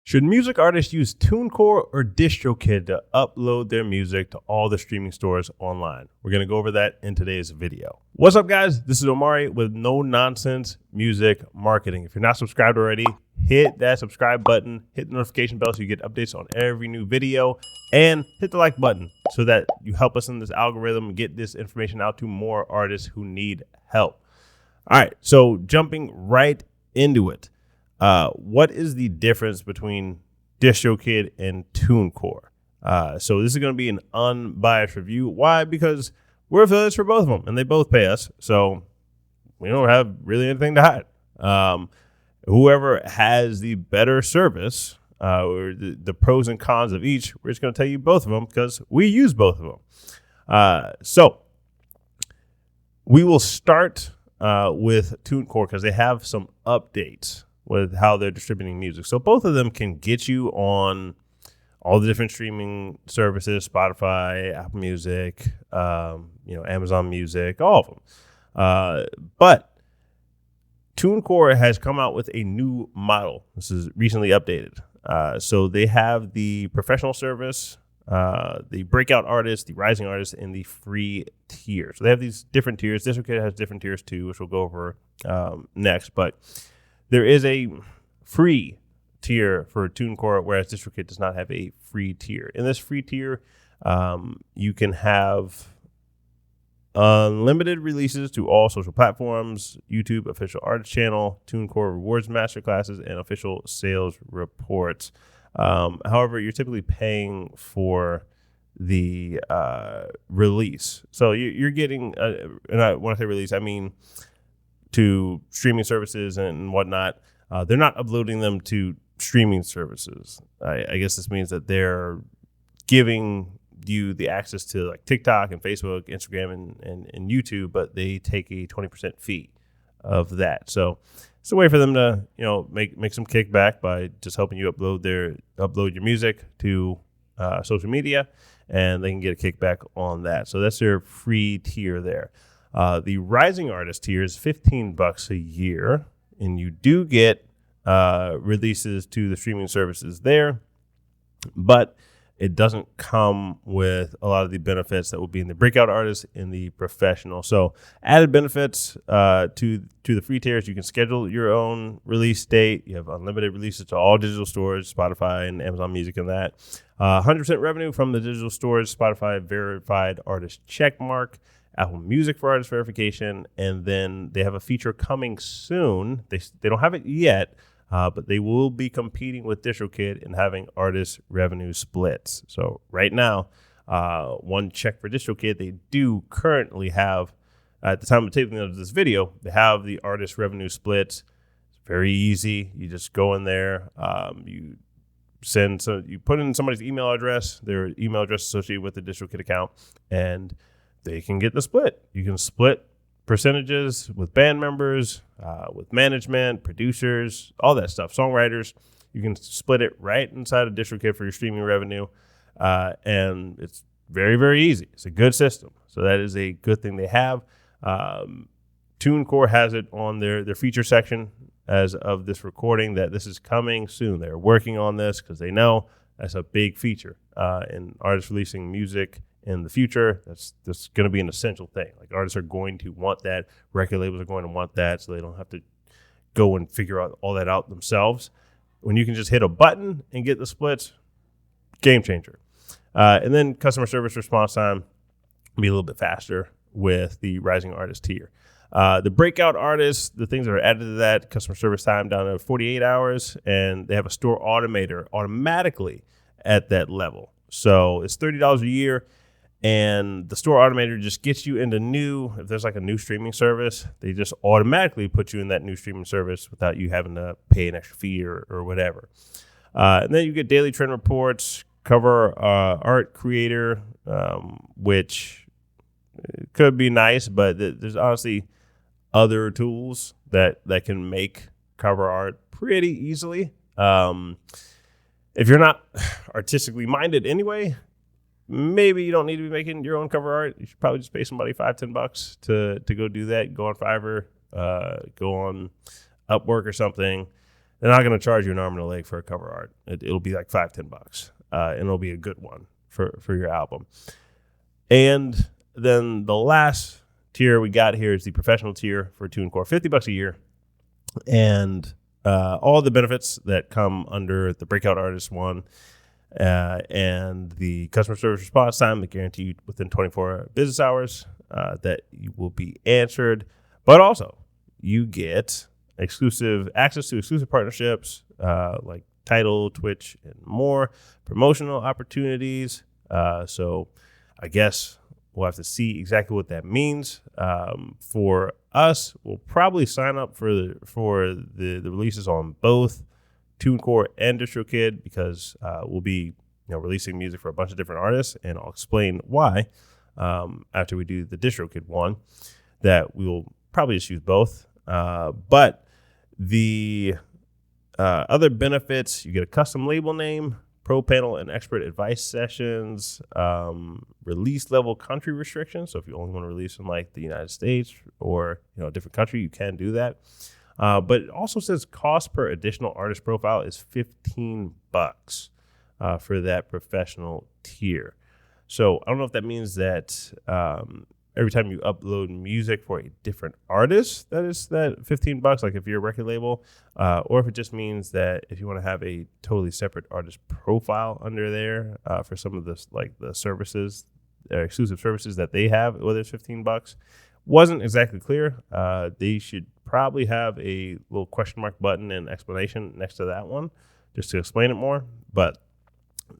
Should music artists use Tunecore or Distrokid to upload their music to all the streaming stores online? We're going to go over that in today's video. What's up, guys? This is Omari with No Nonsense Music Marketing. If you're not subscribed already, hit that subscribe button, hit the notification bell so you get updates on every new video, and hit the like button so that you help us in this algorithm and get this information out to more artists who need help. All right, so jumping right into it. What is the difference between Distrokid and Tunecore? So this is going to be an unbiased review. Why? Because we're affiliates for both of them, and they both pay us, so we don't have really anything to hide. Whoever has the better service, or the pros and cons of each, we're just going to tell you both of them because we use both of them. So we will start with Tunecore because they have some updates with how they're distributing music. So both of them can get you on all the different streaming services, Spotify, Apple Music, Amazon Music, all of them. But Tunecore has come out with a new model. This is recently updated. So they have the professional service, the breakout artist, the rising artist, and the free tier. So they have these different tiers. Distrokid has different tiers too, which we'll go over next. But there is a free tier for Tunecore, whereas Distrokid does not have a free tier. In this free tier, you can have unlimited releases to all social platforms, YouTube official artist channel, Tunecore rewards masterclasses, and official sales reports. However, you're typically paying for the release. So you're getting, and when I say release, I mean to streaming services and whatnot. They're not uploading them to streaming services. I guess this means that they're giving you the access to like TikTok and Facebook, Instagram, and YouTube, but they take a 20% fee of that. So it's a way for them to, make some kickback by just helping you upload your music to social media, and they can get a kickback on that. So that's their free tier there. The rising artist tier is $15 a year, and you do get releases to the streaming services there, but it doesn't come with a lot of the benefits that will be in the breakout artist and the professional. So added benefits to the free tiers: you can schedule your own release date. You have unlimited releases to all digital stores, Spotify and Amazon Music, and that. 100% revenue from the digital stores, Spotify verified artist check mark, Apple Music for artist verification, and then they have a feature coming soon. They don't have it yet, but they will be competing with Distrokid and having artist revenue splits. So right now, one check for Distrokid, they do currently have, at the time of taping of this video, they have the artist revenue splits. It's very easy. You just go in there, you put in somebody's email address, their email address associated with the Distrokid account, and they can get the split. You can split percentages with band members, with management, producers, all that stuff, songwriters. You can split it right inside of Distrokid for your streaming revenue, and it's very, very easy. It's a good system, so that is a good thing they have. Tunecore has it on their feature section as of this recording that this is coming soon. They're working on this because they know that's a big feature in artists releasing music in the future. That's going to be an essential thing. Like, artists are going to want that. Record labels are going to want that, so they don't have to go and figure out all that out themselves. When you can just hit a button and get the splits, game changer. And then customer service response time will be a little bit faster with the rising artist tier. The breakout artists, the things that are added to that, customer service time down to 48 hours, and they have a store automator automatically at that level. So it's $30 a year. And the store automator just gets you into if there's like a new streaming service, they just automatically put you in that new streaming service without you having to pay an extra fee or whatever. And then you get daily trend reports, cover art creator, which could be nice, but there's honestly other tools that can make cover art pretty easily. If you're not artistically minded anyway, maybe you don't need to be making your own cover art. You should probably just pay somebody $5-10 to go do that. Go on Fiverr, go on Upwork or something, they're not going to charge you an arm and a leg for a cover art. It'll be like $5-10, and it'll be a good one for your album. And then the last tier we got here is the professional tier for Tunecore, $50 a year, and all the benefits that come under the breakout artist one, and the customer service response time that guaranteed within 24 business hours that you will be answered. But also, you get exclusive access to exclusive partnerships like Tidal, Twitch, and more, promotional opportunities. So I guess we'll have to see exactly what that means. For us, we'll probably sign up for the releases on both Tunecore and Distrokid, because we'll be releasing music for a bunch of different artists, and I'll explain why after we do the Distrokid one, that we will probably just use both. But the other benefits, you get a custom label name, pro panel and expert advice sessions, release level country restrictions. So if you only want to release in like the United States or a different country, you can do that. But it also says cost per additional artist profile is $15 for that professional tier. So I don't know if that means that every time you upload music for a different artist, that is that $15, like if you're a record label, or if it just means that if you want to have a totally separate artist profile under there for some of this, like the services, exclusive services that they have, whether it's $15. Wasn't exactly clear. They should probably have a little question mark button and explanation next to that one just to explain it more. But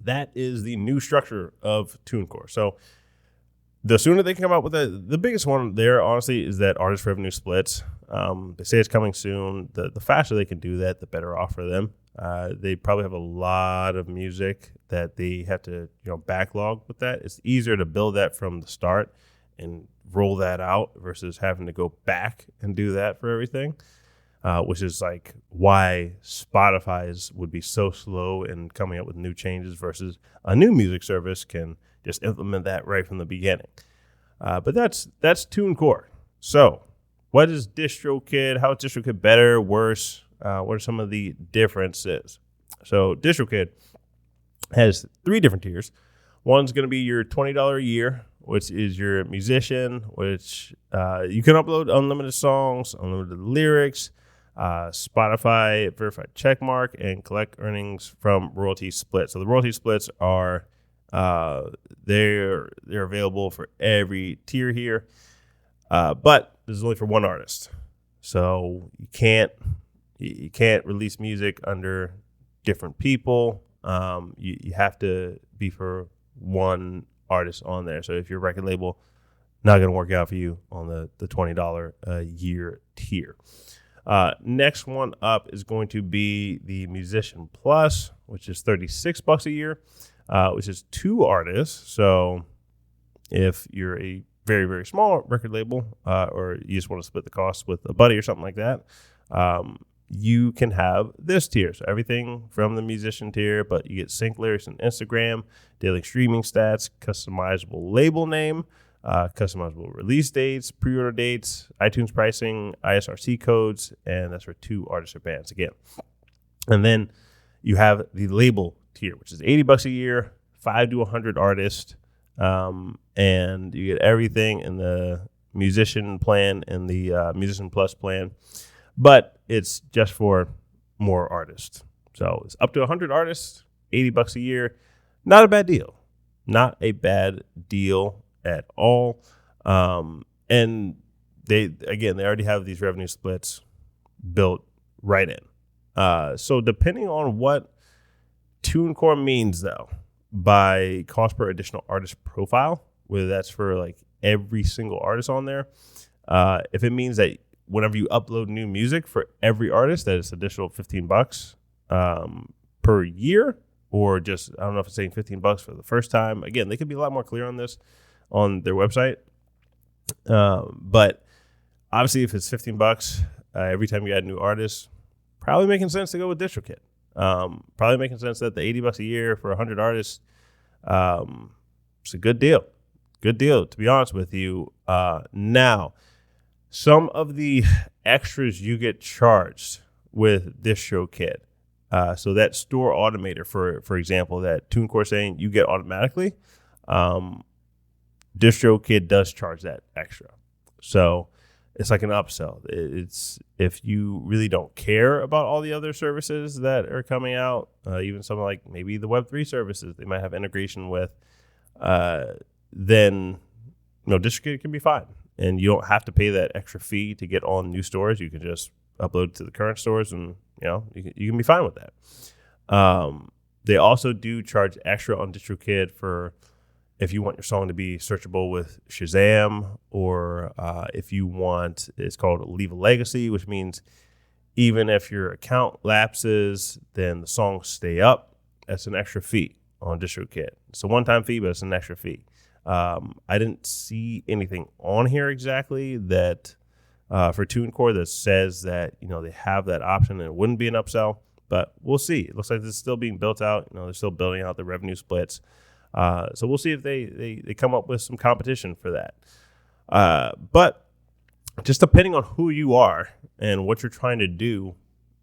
that is the new structure of Tunecore. So the sooner they can come out with the biggest one there, honestly, is that artist revenue splits. They say it's coming soon. The faster they can do that, the better off for them. They probably have a lot of music that they have to backlog with that. It's easier to build that from the start and roll that out versus having to go back and do that for everything, which is like why Spotify's would be so slow in coming up with new changes versus a new music service can just implement that right from the beginning. But that's Tunecore. So what is Distrokid? How is Distrokid better, worse? What are some of the differences? So Distrokid has 3 different tiers. One's going to be your $20 a year, which is your musician, which you can upload unlimited songs, unlimited lyrics, Spotify verified checkmark, and collect earnings from royalty splits. So the royalty splits are they're available for every tier here, but this is only for one artist. So you can't release music under different people. You have to be for one artist on there. So if your record label, not going to work out for you on the $20 a year tier. Next one up is going to be the Musician Plus, which is $36 a year, which is 2 artists. So if you're a very, very small record label, or you just want to split the cost with a buddy or something like that, you can have this tier. So everything from the musician tier, but you get sync lyrics and Instagram, daily streaming stats, customizable label name, customizable release dates, pre-order dates, iTunes pricing, ISRC codes, and that's for 2 artists or bands again. And then you have the label tier, which is $80 a year, 5 to 100 artists, and you get everything in the musician plan and the Musician Plus plan. But it's just for more artists. So it's up to 100 artists, $80 a year. Not a bad deal. Not a bad deal at all. And they already have these revenue splits built right in. So depending on what Tunecore means, though, by cost per additional artist profile, whether that's for like every single artist on there, if it means that whenever you upload new music for every artist, that is additional $15 per year, or just, I don't know if it's saying $15 for the first time. Again, they could be a lot more clear on this on their website. But obviously, if it's $15 every time you add new artists, probably making sense to go with Distrokid. Probably making sense that the $80 a year for 100 artists, it's a good deal. Good deal, to be honest with you. Now, some of the extras you get charged with Distrokid. So that store automator, for example, that Tunecore saying you get automatically, Distrokid does charge that extra. So it's like an upsell. It's if you really don't care about all the other services that are coming out, even something like maybe the Web3 services they might have integration with, then Distrokid can be fine. And you don't have to pay that extra fee to get on new stores. You can just upload to the current stores and, you can be fine with that. They also do charge extra on Distrokid for if you want your song to be searchable with Shazam, or if you want, it's called Leave a Legacy, which means even if your account lapses, then the songs stay up. That's an extra fee on Distrokid. It's a one-time fee, but it's an extra fee. I didn't see anything on here exactly that for Tunecore that says that they have that option and it wouldn't be an upsell, but we'll see. It looks like it's still being built out. They're still building out the revenue splits. So we'll see if they come up with some competition for that. But just depending on who you are and what you're trying to do,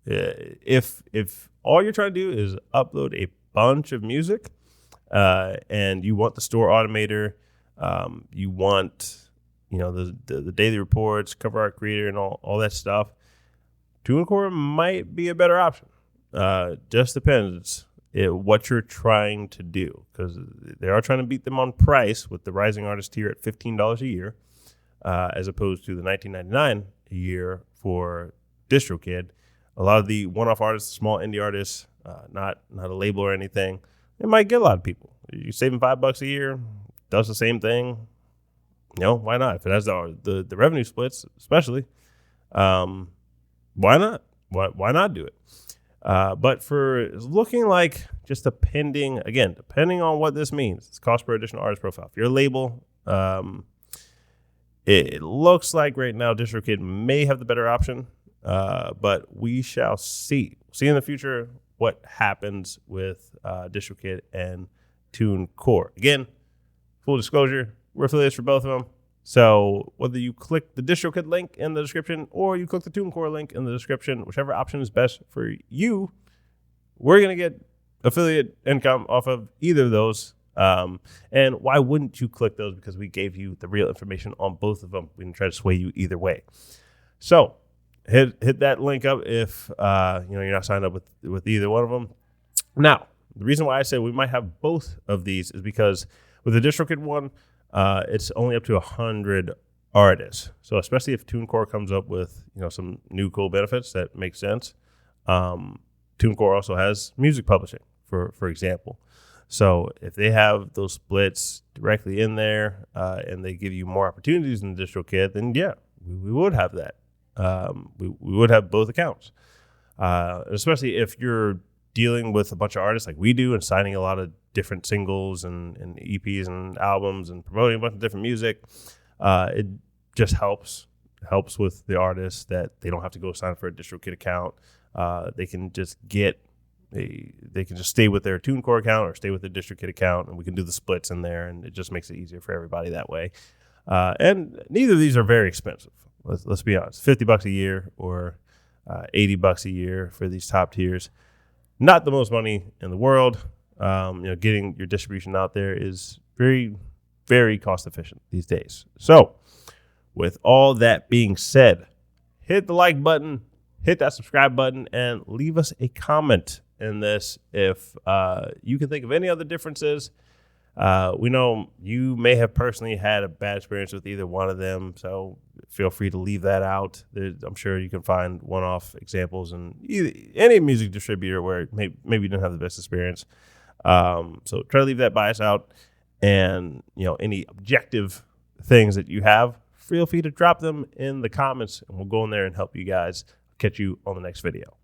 if all you're trying to do is upload a bunch of music, and you want the store automator, you want the daily reports, cover art creator, and all that stuff, Tunecore might be a better option. Just depends what you're trying to do, because they are trying to beat them on price with the rising artist tier at $15 a year, as opposed to the $19.99 a year for Distrokid. A lot of the one-off artists, small indie artists, not a label or anything, it might get a lot of people. You're saving $5 a year, does the same thing. Why not? If it has the revenue splits, especially, why not? Why not do it? But for looking like just depending on what this means, it's cost per additional artist profile. If you're a label, it looks like right now Distrokid may have the better option, but we shall see. See in the future what happens with Distrokid and Tunecore. Again, full disclosure, we're affiliates for both of them. So whether you click the Distrokid link in the description or you click the Tunecore link in the description, whichever option is best for you, we're going to get affiliate income off of either of those. And why wouldn't you click those? Because we gave you the real information on both of them. We didn't try to sway you either way. So hit that link up if you're not signed up with either one of them. Now, the reason why I say we might have both of these is because with the Distrokid one, it's only up to 100 artists. So especially if Tunecore comes up with some new cool benefits that make sense. Tunecore also has music publishing, for example. So if they have those splits directly in there and they give you more opportunities in Distrokid, then yeah, we would have that. We would have both accounts, especially if you're dealing with a bunch of artists like we do and signing a lot of different singles and EPs and albums and promoting a bunch of different music. It just helps with the artists that they don't have to go sign for a Distrokid account. They can just stay with their Tunecore account or stay with the Distrokid account, and we can do the splits in there, and it just makes it easier for everybody that way. And neither of these are very expensive. Let's be honest, $50 a year or $80 a year for these top tiers. Not the most money in the world. Getting your distribution out there is very, very cost efficient these days. So with all that being said, hit the like button, hit that subscribe button, and leave us a comment in this if you can think of any other differences. We know you may have personally had a bad experience with either one of them, so feel free to leave that out. I'm sure you can find one-off examples in any music distributor where maybe you didn't have the best experience. So try to leave that bias out, and any objective things that you have, feel free to drop them in the comments, and we'll go in there and help you guys. Catch you on the next video.